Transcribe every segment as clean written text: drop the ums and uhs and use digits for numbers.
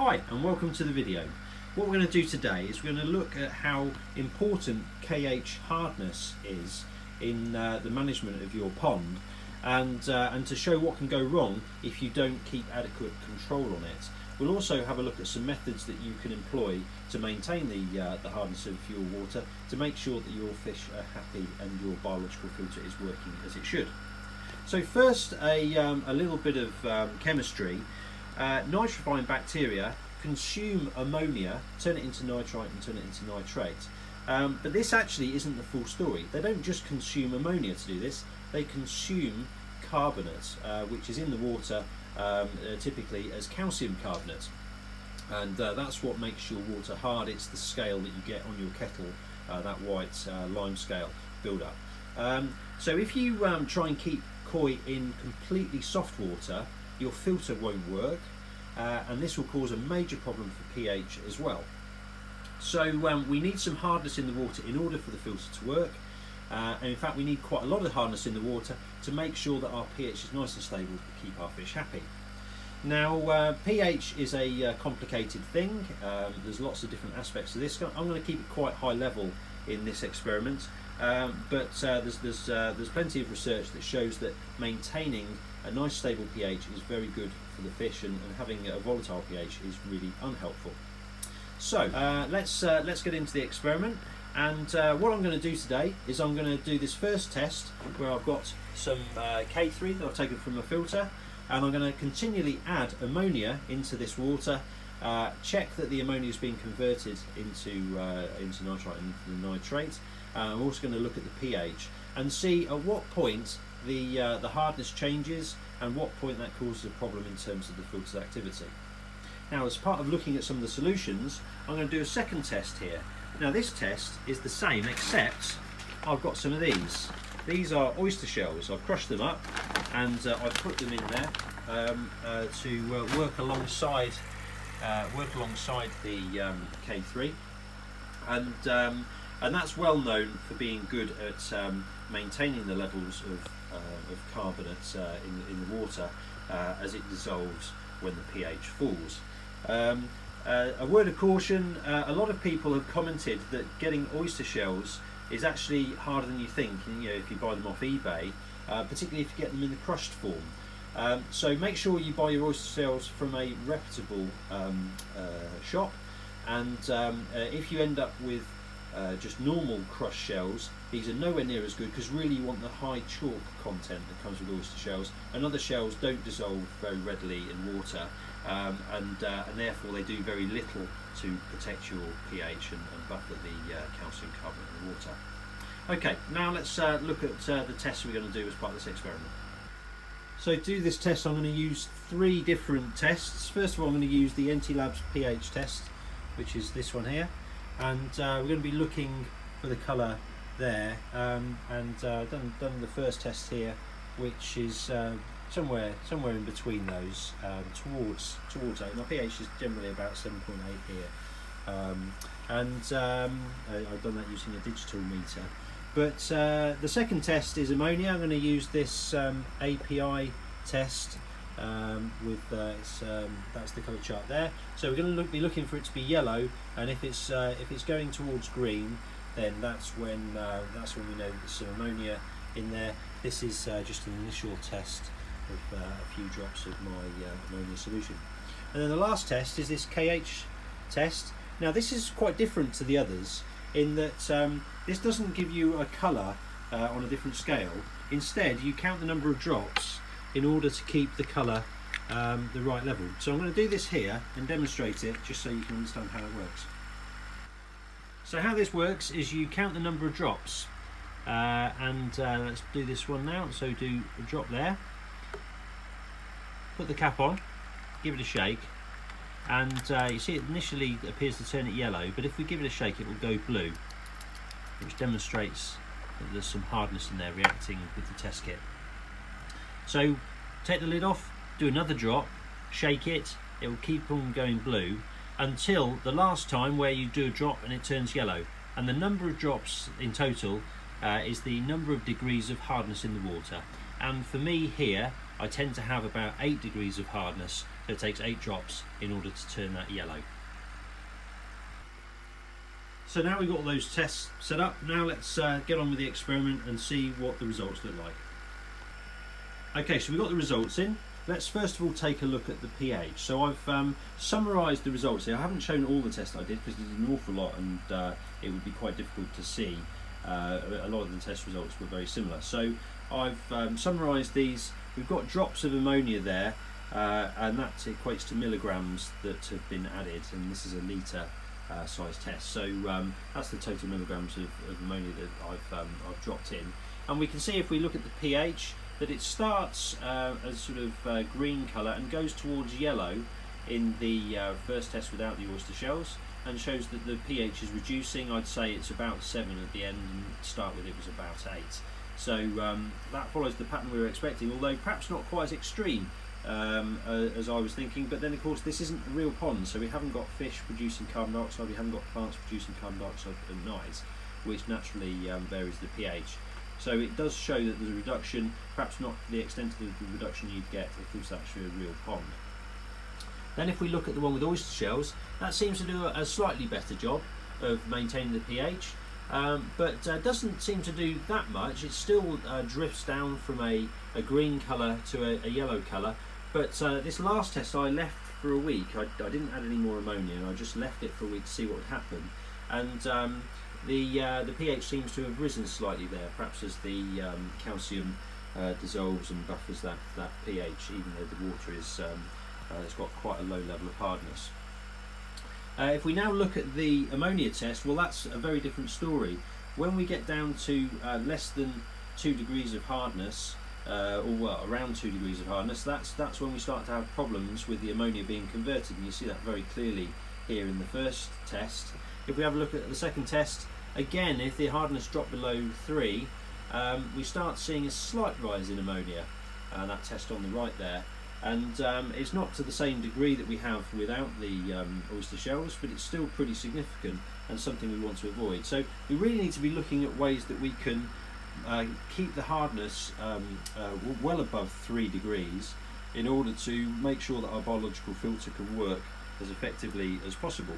Hi and welcome to the video. What we're going to do today is we're going to look at how important KH hardness is in the management of your pond and to show what can go wrong if you don't keep adequate control on it. We'll also have a look at some methods that you can employ to maintain the hardness of your water to make sure that your fish are happy and your biological filter is working as it should. So first a little bit of chemistry. Nitrifying bacteria consume ammonia, turn it into nitrite and turn it into nitrate. But this actually isn't the full story. They don't just consume ammonia to do this, they consume carbonate, which is in the water typically as calcium carbonate. And that's what makes your water hard. It's the scale that you get on your kettle, that white lime scale build up. So if you try and keep koi in completely soft water, your filter won't work, and this will cause a major problem for pH as well. So we need some hardness in the water in order for the filter to work, and in fact we need quite a lot of hardness in the water to make sure that our pH is nice and stable to keep our fish happy. Now pH is a complicated thing. There's lots of different aspects to this. I'm going to keep it quite high level in this experiment, but there's plenty of research that shows that maintaining a nice stable pH is very good for the fish, and having a volatile pH is really unhelpful. So let's get into the experiment, and what I'm going to do today is I'm going to do this first test where I've got some K3 that I've taken from a filter, and I'm going to continually add ammonia into this water, check that the ammonia is being converted into nitrite and nitrate. I'm also going to look at the pH and see at what point the hardness changes and what point that causes a problem in terms of the filter's activity. Now, as part of looking at some of the solutions, I'm going to do a second test here. Now this test is the same, except I've got some of these. These are oyster shells. I've crushed them up and I've put them in there to work alongside the K3, and that's well known for being good at maintaining the levels of carbonate in the water as it dissolves when the pH falls. A word of caution, a lot of people have commented that getting oyster shells is actually harder than you think, and, if you buy them off eBay, particularly if you get them in the crushed form. So make sure you buy your oyster shells from a reputable shop, and if you end up with just normal crushed shells, these are nowhere near as good, because really you want the high chalk content that comes with oyster shells, and other shells don't dissolve very readily in water, and therefore they do very little to protect your pH and buffer the calcium carbonate in the water. Okay, now let's look at the tests we're going to do as part of this experiment. So to do this test I'm going to use three different tests. First of all I'm going to use the NT Labs pH test, which is this one here, and we're going to be looking for the colour there, and done the first test here, which is somewhere in between those, towards 8. My pH is generally about 7.8 here, and I've done that using a digital meter. But the second test is ammonia. I'm going to use this API test with that's the colour chart there. So we're going to be looking for it to be yellow, and if it's going towards green, then that's when we know there's some ammonia in there. This is just an initial test of a few drops of my ammonia solution. And then the last test is this KH test. Now this is quite different to the others in that this doesn't give you a colour on a different scale. Instead you count the number of drops in order to keep the colour the right level. So I'm going to do this here and demonstrate it just so you can understand how it works. So how this works is you count the number of drops, and let's do this one now. So do a drop there, put the cap on, give it a shake, and you see it initially appears to turn it yellow, but if we give it a shake it will go blue, which demonstrates that there's some hardness in there reacting with the test kit. So take the lid off, do another drop, shake it, it will keep on going blue until the last time where you do a drop and it turns yellow. And the number of drops in total is the number of degrees of hardness in the water. And for me here, I tend to have about 8 degrees of hardness So it takes 8 drops in order to turn that yellow. So now we've got all those tests set up, now let's get on with the experiment and see what the results look like. Okay, so we've got the results in. Let's first of all take a look at the pH. So I've summarised the results here. I haven't shown all the tests I did because there's an awful lot and it would be quite difficult to see. A lot of the test results were very similar. So I've summarised these. We've got drops of ammonia there, and that equates to milligrams that have been added, and this is a litre size test. So that's the total milligrams of ammonia that I've dropped in. And we can see if we look at the pH that it starts as sort of green colour and goes towards yellow in the first test without the oyster shells, and shows that the pH is reducing. I'd say it's about 7 at the end, and to start with it was about 8. So that follows the pattern we were expecting, although perhaps not quite as extreme as I was thinking. But then of course this isn't a real pond, so we haven't got fish producing carbon dioxide, we haven't got plants producing carbon dioxide at night, which naturally varies the pH. So it does show that there's a reduction, perhaps not the extent of the reduction you'd get if it was actually a real pond. Then if we look at the one with oyster shells, that seems to do a slightly better job of maintaining the pH, but doesn't seem to do that much. It still drifts down from a green colour to a yellow colour, but this last test I left for a week. I didn't add any more ammonia, and I just left it for a week to see what would happen. And the pH seems to have risen slightly there, perhaps as the calcium dissolves and buffers that pH, even though the water is it's got quite a low level of hardness. If we now look at the ammonia test, well, that's a very different story. When we get down to less than 2 degrees of hardness, or well, around 2 degrees of hardness, that's when we start to have problems with the ammonia being converted, and you see that very clearly here in the first test. If we have a look at the second test, again, if the hardness dropped below 3, we start seeing a slight rise in ammonia, that test on the right there. And it's not to the same degree that we have without the oyster shells, but it's still pretty significant and something we want to avoid. So we really need to be looking at ways that we can keep the hardness well above 3 degrees in order to make sure that our biological filter can work as effectively as possible.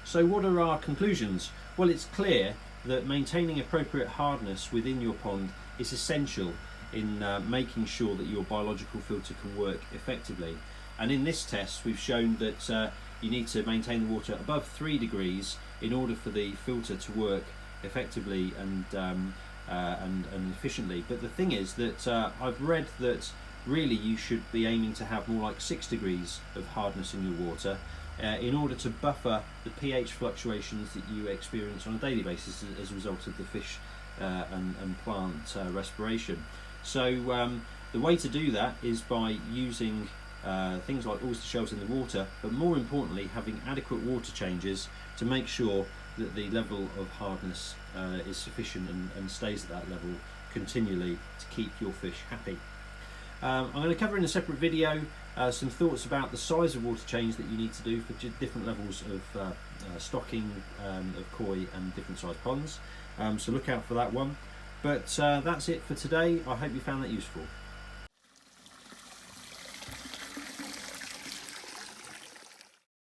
So what are our conclusions? Well, it's clear that maintaining appropriate hardness within your pond is essential in making sure that your biological filter can work effectively. And in this test we've shown that you need to maintain the water above 3 degrees in order for the filter to work effectively and efficiently. But the thing is that I've read that really you should be aiming to have more like 6 degrees of hardness in your water in order to buffer the pH fluctuations that you experience on a daily basis as a result of the fish and plant respiration. So the way to do that is by using things like oyster shells in the water, but more importantly having adequate water changes to make sure that the level of hardness is sufficient and stays at that level continually to keep your fish happy. I'm going to cover in a separate video some thoughts about the size of water change that you need to do for different levels of stocking of koi and different size ponds, so look out for that one. But that's it for today. I hope you found that useful.